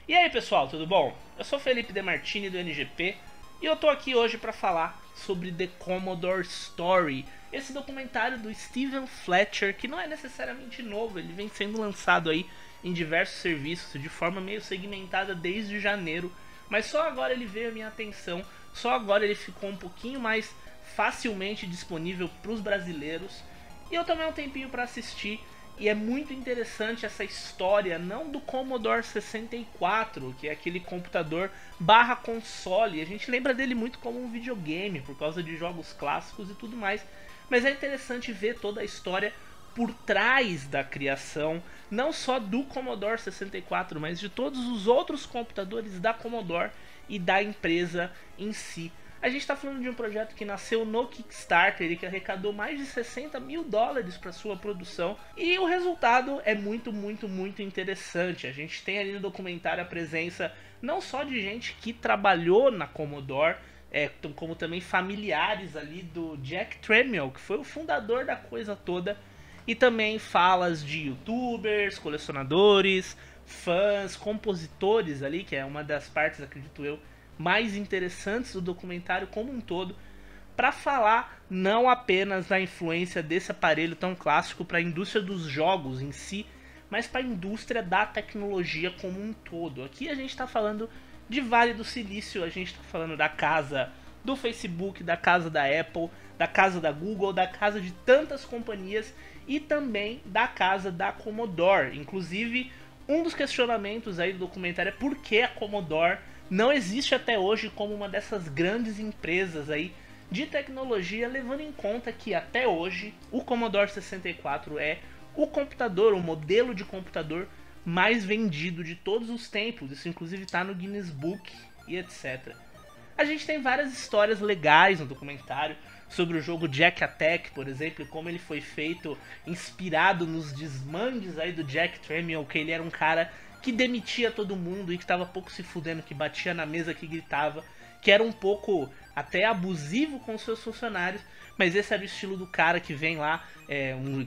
E aí pessoal, tudo bom? Eu sou Felipe Demartini do NGP e eu tô aqui hoje para falar sobre The Commodore Story, esse documentário do Stephen Fletcher, que não é necessariamente novo, ele vem sendo lançado aí em diversos serviços de forma meio segmentada desde janeiro, mas só agora ele veio à minha atenção, só agora ele ficou um pouquinho mais facilmente disponível para os brasileiros e eu tomei um tempinho para assistir. E é muito interessante essa história, não do Commodore 64, que é aquele computador barra console. A gente lembra dele muito como um videogame, por causa de jogos clássicos e tudo mais. Mas é interessante ver toda a história por trás da criação, não só do Commodore 64, mas de todos os outros computadores da Commodore e da empresa em si. A gente está falando de um projeto que nasceu no Kickstarter e que arrecadou mais de 60 mil dólares para sua produção. E o resultado é muito interessante. A gente tem ali no documentário a presença não só de gente que trabalhou na Commodore, como também familiares ali do Jack Tramiel, que foi o fundador da coisa toda. E também falas de youtubers, colecionadores, fãs, compositores ali, que é uma das partes, acredito eu, mais interessantes do documentário como um todo, para falar não apenas da influência desse aparelho tão clássico para a indústria dos jogos em si, mas para a indústria da tecnologia como um todo. Aqui a gente está falando de Vale do Silício, a gente está falando da casa do Facebook, da casa da Apple, da casa da Google, da casa de tantas companhias e também da casa da Commodore. Inclusive, um dos questionamentos aí do documentário é por que a Commodore não existe até hoje como uma dessas grandes empresas aí de tecnologia, levando em conta que até hoje o Commodore 64 é o computador, o modelo de computador mais vendido de todos os tempos. Isso inclusive está no Guinness Book e etc. A gente tem várias histórias legais no documentário sobre o jogo Jack Attack, por exemplo, e como ele foi feito inspirado nos desmandes aí do Jack Tramiel, que ele era um cara que demitia todo mundo e que tava pouco se fudendo, que batia na mesa, que gritava, que era um pouco até abusivo com seus funcionários, mas esse era o estilo do cara que vem lá,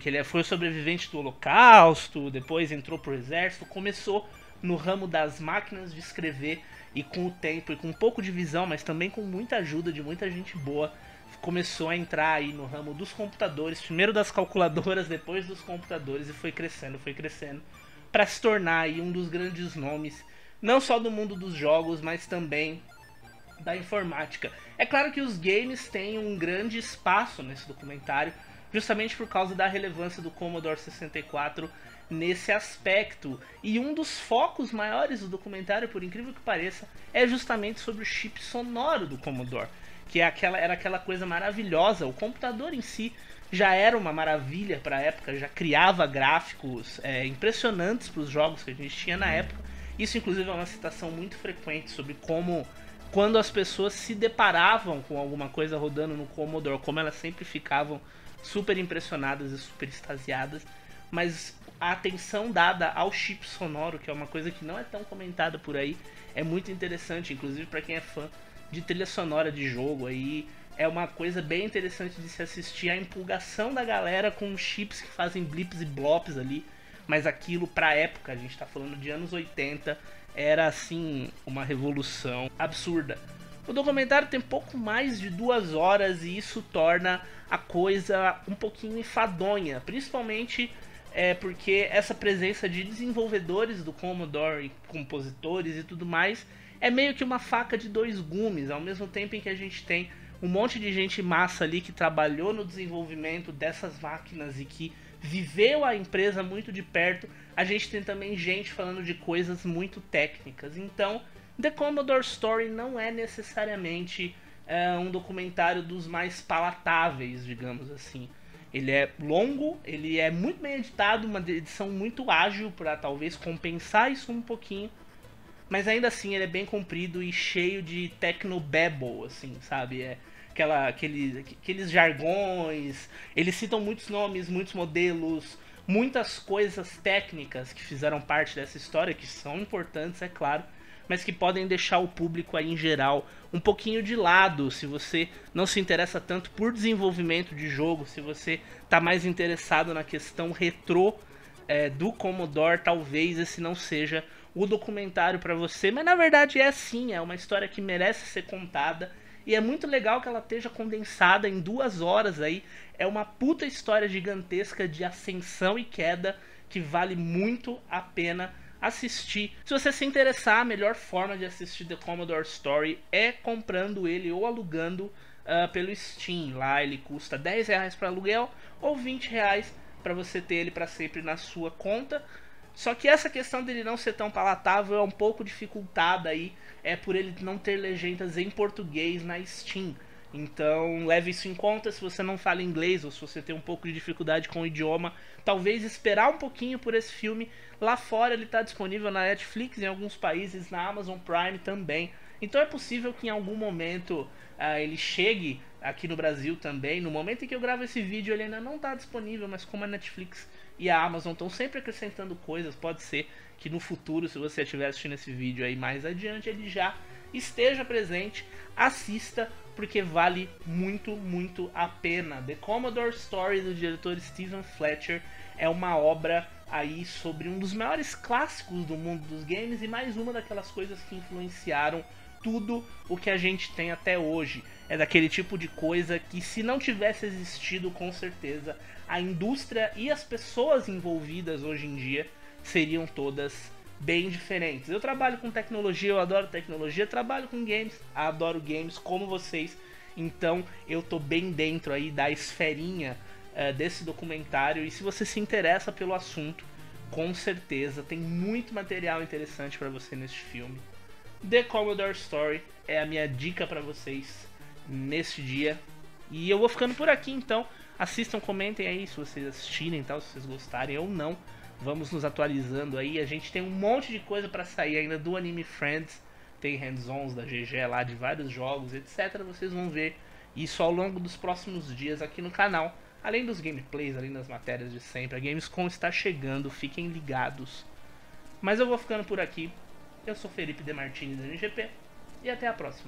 que ele foi sobrevivente do Holocausto, depois entrou pro exército, começou no ramo das máquinas de escrever e com o tempo e com um pouco de visão, mas também com muita ajuda de muita gente boa, começou a entrar aí no ramo dos computadores, primeiro das calculadoras, depois dos computadores, e foi crescendo, para se tornar aí um dos grandes nomes, não só do mundo dos jogos, mas também da informática. É claro que os games têm um grande espaço nesse documentário, justamente por causa da relevância do Commodore 64 nesse aspecto. E um dos focos maiores do documentário, por incrível que pareça, é justamente sobre o chip sonoro do Commodore, que era aquela coisa maravilhosa. O computador em si já era uma maravilha para a época, já criava gráficos impressionantes para os jogos que a gente tinha na época. Isso inclusive é uma citação muito frequente sobre como, quando as pessoas se deparavam com alguma coisa rodando no Commodore, como elas sempre ficavam super impressionadas e super extasiadas. Mas a atenção dada ao chip sonoro, que é uma coisa que não é tão comentada por aí, é muito interessante, inclusive para quem é fã de trilha sonora de jogo. Aí é uma coisa bem interessante de se assistir, a empolgação da galera com chips que fazem blips e blops ali, mas aquilo pra época, a gente tá falando de anos 80, era assim uma revolução absurda. O documentário tem pouco mais de 2 horas e isso torna a coisa um pouquinho enfadonha, principalmente porque essa presença de desenvolvedores do Commodore, compositores e tudo mais, é meio que uma faca de 2 gumes, ao mesmo tempo em que a gente tem um monte de gente massa ali que trabalhou no desenvolvimento dessas máquinas e que viveu a empresa muito de perto, a gente tem também gente falando de coisas muito técnicas. Então, The Commodore Story não é necessariamente um documentário dos mais palatáveis, digamos assim. Ele é longo, ele é muito bem editado, uma edição muito ágil para talvez compensar isso um pouquinho, mas ainda assim ele é bem comprido e cheio de technobabble, assim, sabe? Aqueles jargões, eles citam muitos nomes, muitos modelos, muitas coisas técnicas que fizeram parte dessa história, que são importantes, é claro, mas que podem deixar o público aí em geral um pouquinho de lado, se você não se interessa tanto por desenvolvimento de jogo, se você está mais interessado na questão retrô do Commodore, talvez esse não seja o documentário pra você, mas na verdade é assim, é uma história que merece ser contada. E é muito legal que ela esteja condensada em 2 horas aí. É uma puta história gigantesca de ascensão e queda que vale muito a pena assistir. Se você se interessar, a melhor forma de assistir The Commodore Story é comprando ele ou alugando pelo Steam. Lá ele custa R$10 para aluguel ou R$20 para você ter ele para sempre na sua conta. Só que essa questão dele não ser tão palatável é um pouco dificultada aí, por ele não ter legendas em português na Steam. Então leve isso em conta se você não fala inglês ou se você tem um pouco de dificuldade com o idioma. Talvez esperar um pouquinho por esse filme. Lá fora ele está disponível na Netflix, em alguns países, na Amazon Prime também. Então é possível que em algum momento ele chegue aqui no Brasil também. No momento em que eu gravo esse vídeo ele ainda não está disponível, mas como a Netflix e a Amazon estão sempre acrescentando coisas, pode ser que no futuro, se você estiver assistindo esse vídeo aí mais adiante, ele já esteja presente. Assista, porque vale muito, muito a pena. The Commodore Story, do diretor Stephen Fletcher, é uma obra aí sobre um dos maiores clássicos do mundo dos games e mais uma daquelas coisas que influenciaram tudo o que a gente tem até hoje. É daquele tipo de coisa que, se não tivesse existido, com certeza a indústria e as pessoas envolvidas hoje em dia seriam todas bem diferentes. Eu trabalho com tecnologia, eu adoro tecnologia, trabalho com games, adoro games como vocês, então eu tô bem dentro aí da esferinha desse documentário. E se você se interessa pelo assunto, com certeza tem muito material interessante para você neste filme. The Commodore Story é a minha dica para vocês neste dia. E eu vou ficando por aqui, então assistam, comentem aí se vocês assistirem, tal, se vocês gostarem ou não. Vamos nos atualizando aí. A gente tem um monte de coisa para sair ainda do Anime Friends. Tem hands-ons da GG lá de vários jogos, etc. Vocês vão ver isso ao longo dos próximos dias aqui no canal. Além dos gameplays, além das matérias de sempre. A Gamescom está chegando, fiquem ligados. Mas eu vou ficando por aqui. Eu sou Felipe Demartini da NGP e até a próxima.